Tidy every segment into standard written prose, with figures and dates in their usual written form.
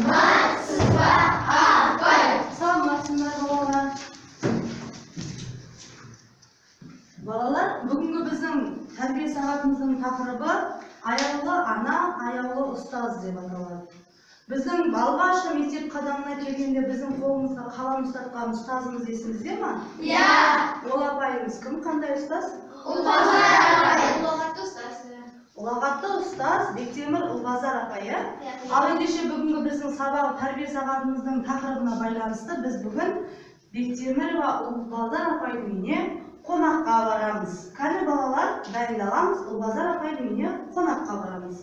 Саламатсыз ба, апай? Саламатсыздар балалар. Балалар, бүгінгі біздің тәрбие сағатымыздың тақырыбы аяулы ана, аяулы ұстаз деп аталады. Біздің алғашқы мектеп қадамына келгенде біздің қолымызға қалам ұстатқан ұстазымыз есіңізде ме? Иә. Ол апайымыз кім, қандай ұстаз? Ұлбазар апай. Ұлағатты ұстаз. Ұлағатты ұстаз Бектемір Ұлбазар апай. Ал ендеше бүгінгі біздің сабақ тәрбие сағатымыздың тақырыбына байланысты біз бүгін Бектемірова Ұлбазар апайдың үйіне қонаққа барамыз. Кәне балалар, дайындаламыз, Ұлбазар апайдың үйіне қонаққа барамыз.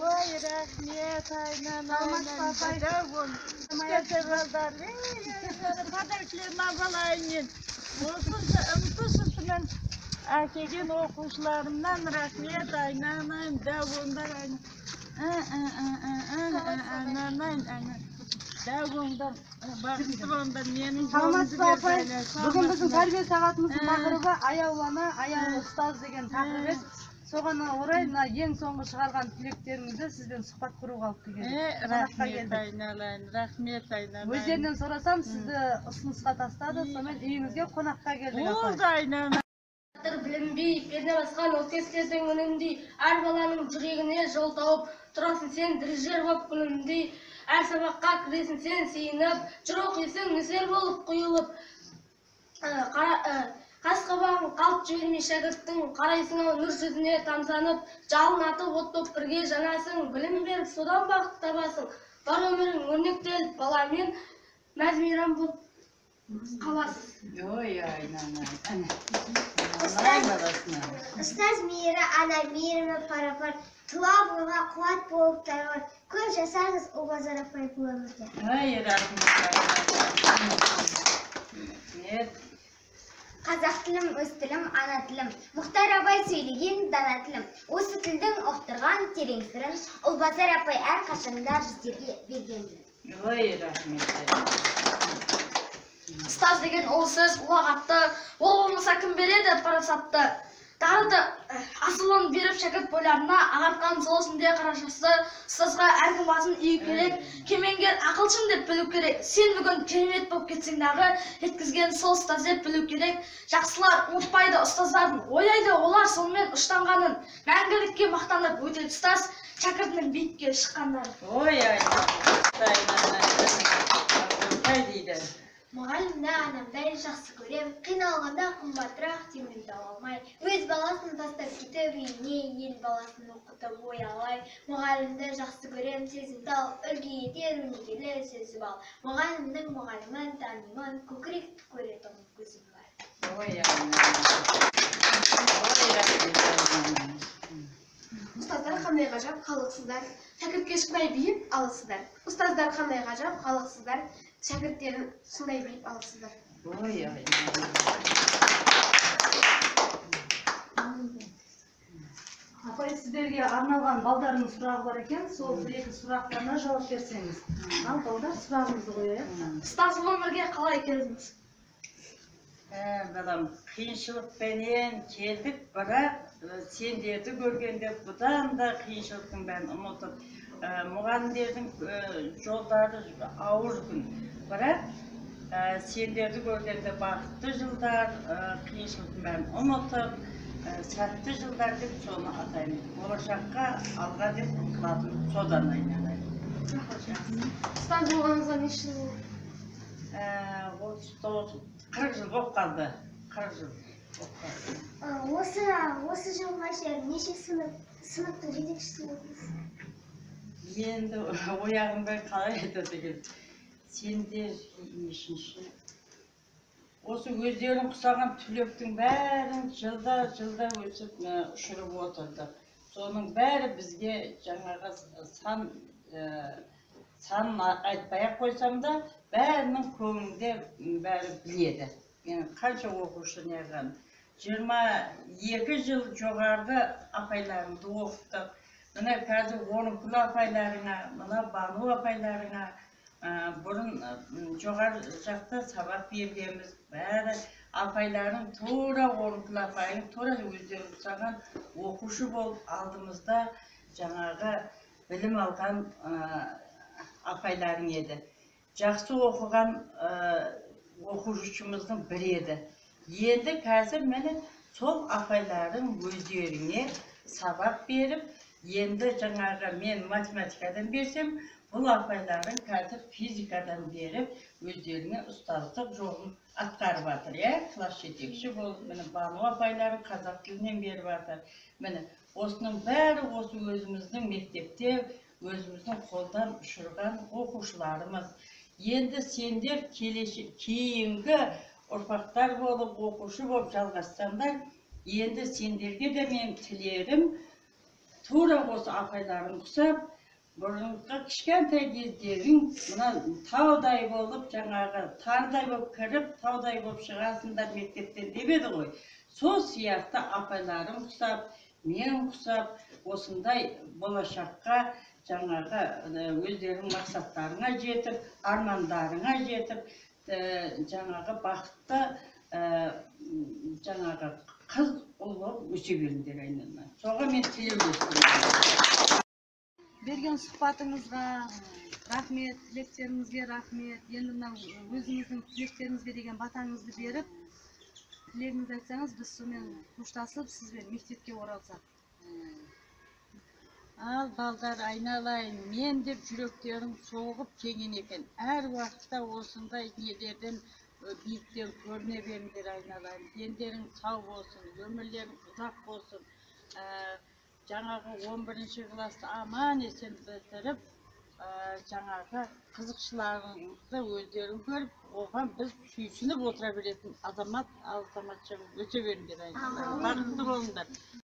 Ой, рахмет, әкелген оқушыларымнан рахмет, айнанайын, дәуіңдер, дәуіңдер, бақытты болыңдар, менің жолымды берді. Бүгін біздің тәрбие сағатымыздың тақырыбы аяулы ана, аяулы ұстаз деген тақырып. Соған орай ең соңғы шығарған түлектеріңізді сізбен сұхбат құруға алып келдік. Рахмет, айналайын, рахмет, айналайын. Өздерінен сұрасам, сізді ұсынысқа тастады, сонымен үйіңізге қонаққа келдік. Болды, айналайын. Білінбей, перне басқан өтестердің өнімдей, әр баланың жүрегіне жол тауып, тұрасың сен дірижер боп күлімдей, әр сабаққа кіресің сен сейініп, жүр оқисың нөсер болып құйылып, қас қабағын қалт жібермей шәкірттің, қарайсың ау нұр жүзіне тамсанып, жалын атып от боп бірге жанасың, білім беріп содан бақыт табасың, бар өмірің өрнектеліп баламен мәз-мейрам боп қаласыз. Ой, айналайын. Ұстаз мейірі, ана мейірімі пара-пар, туа бойға қуат болып тарғар. Көп жасаңыз Ұлбазар апай бұл өмірде. Ой, рахмет. Қазақ тілім, өз тілім, ана тілім. Мұхтар абай сөйлеген дана тілім. Осы тілдің ұқтырған терең сырын Ұлбазар апай әр қашанда жүздерге берген. Ой, рахмет. Ұстаз деген ол сөз ұлағатты, ол болмаса кім береді парасатты. Дарыды асылын беріп шәкірт бойларына, ағартқан сол ішінде қарашасы, ұстазға әркім басын ию керек, кемеңгер ақылшым деп білу керек. Сен бүгін керемет болып кетсең дағы, еткізген сол ұстаз деп білу керек. Жақсылар ұмытпайды ұстаздардың, ойлайды олар сонымен ұштанғанын, мәңгілікке мақтанып өтеді ұстаз, шәкіртінің биікке шыққандарын. Ой, айналайын. Мұғалімді анамдай жақсы көрем, қиналғанда қымбатырақ темірді алмай, өз баласын тастап кетіп үйіне ел баласын оқытып оялай. Мұғалімді жақсы көрем, сезімді ал, үлгі етер өнегелі сөзі бал. Мұғалімнің мұғалімін танимын, көкіректі көретін көзім бар. Ой, айналайын. Ұстаздар қандай ғажап қалықсыздар, шәкіртке шынай бейіп алысыздар. Ұстаздар қандай ғажап қалықсыздар, шәкірттерін шынай біліп алысыздар. Ой, Апай, сіздерге арналған балдардың сұрағы бар екен, сол бір-екі сұрақтарына жауап берсеңіз. Ал балдар сұрағыңызды қояйық. Ұстаз өмірге қалай келдіңіз? Балам, қиыншылықпенен келдік, бірақ сендерді көргенде бұдан да қиыншылықтың бәрін ұмытып, мұғалімдердің жолдары ауыр күн. Бірақ сендерді көргенде бақытты жылдар, қиыншылықтың бәрін ұмытып, сәтті жылдар деп соны атаймын. Болашаққа алға деп ұмтылатын содан айналайын. Ұстаз болғаныңызға неше жыл болды? 40 жыл болып қалды. 40 жыл болып қалды. Осы жылға шейін неше сыныптың жетекшісі болдыңыз? Енді ояғымдай қалай айтады екен. Сендер нешінші? Осы өздерін құсаған түлектің бәрін жылда өсіп ұшырып отырды. Соның бәрі бізге жаңағы санын айтпай-ақ қойсам да, бәрінің көңілінде бәрі біледі. Қанша оқушы неғылған. 22 жыл жоғарғы апайларымды оқыттық. Мына қазір Орынкүл апайларыңа, мына Бану апайларыңа бұрын жоғары жақта сабақ бергенбіз. Бәрі апайларың тура Орынкүл апайың тура өздері ұқсаған оқушы болып алдымызда жаңағы білім алған апайларың еді. Жақсы оқыған оқушымыздың бірі еді. Енді қазір мені сол апайларың өздеріне сабақ беріп, енді жаңағы мен математикадан берсем, бұл апайларың қазір физикадан беріп, өздеріне ұстаздық жолын атқарып жатыр. Класс жетекші болып, мені Бану апайларың қазақ тілінен беріп жатыр. Мені осының бәрі осы өзіміздің мектепте, өзіміздің қолдан ұшырған оқушыларымыз. Енді сендер кейінгі ұрпақтар болып, оқушы болып жалғассаңдар, енді сендерге де мен тілерім, тура осы апайларың ұқсап, бұрынғы кішкентай кездерің мына таудай болып, жаңағы тардай болып кіріп, таудай болып шығасыңдар мектептен деп еді ғой. Сол сияқты апайларың ұқсап, мен ұқсап, осындай болашаққа жаңағы өздерің мақсаттарыңа жетіп, армандарыңа жетіп, жаңағы бақытты жаңағы қыз ұл болып өсе беріңдер айналайын. Соға мен тілеулестімін. Берген сұхбатыңызға рахмет, тілектеріңізге рахмет. Енді мына өзіңіздің тілектеріңізге деген батаңызды беріп, тілегіңізді айтсаңыз, біз сонымен қоштасып, сізбен мектепке оралсақ. Ал балдар айналайын, мен деп жүректерің соғып кеңен екен. Әр уақытта осындай нелерден биіктен көріне беріңдер айналайын. Дендерің сау болсын, өмірлерің ұзақ болсын. Жаңағы 11-ші класты аман есен бітіріп, жаңағы қызықшыларыңызды өздерің көріп, оған біз сүйсініп отыра беретін азаматша өте беріңдер айналайын. Бақытты болыңдар.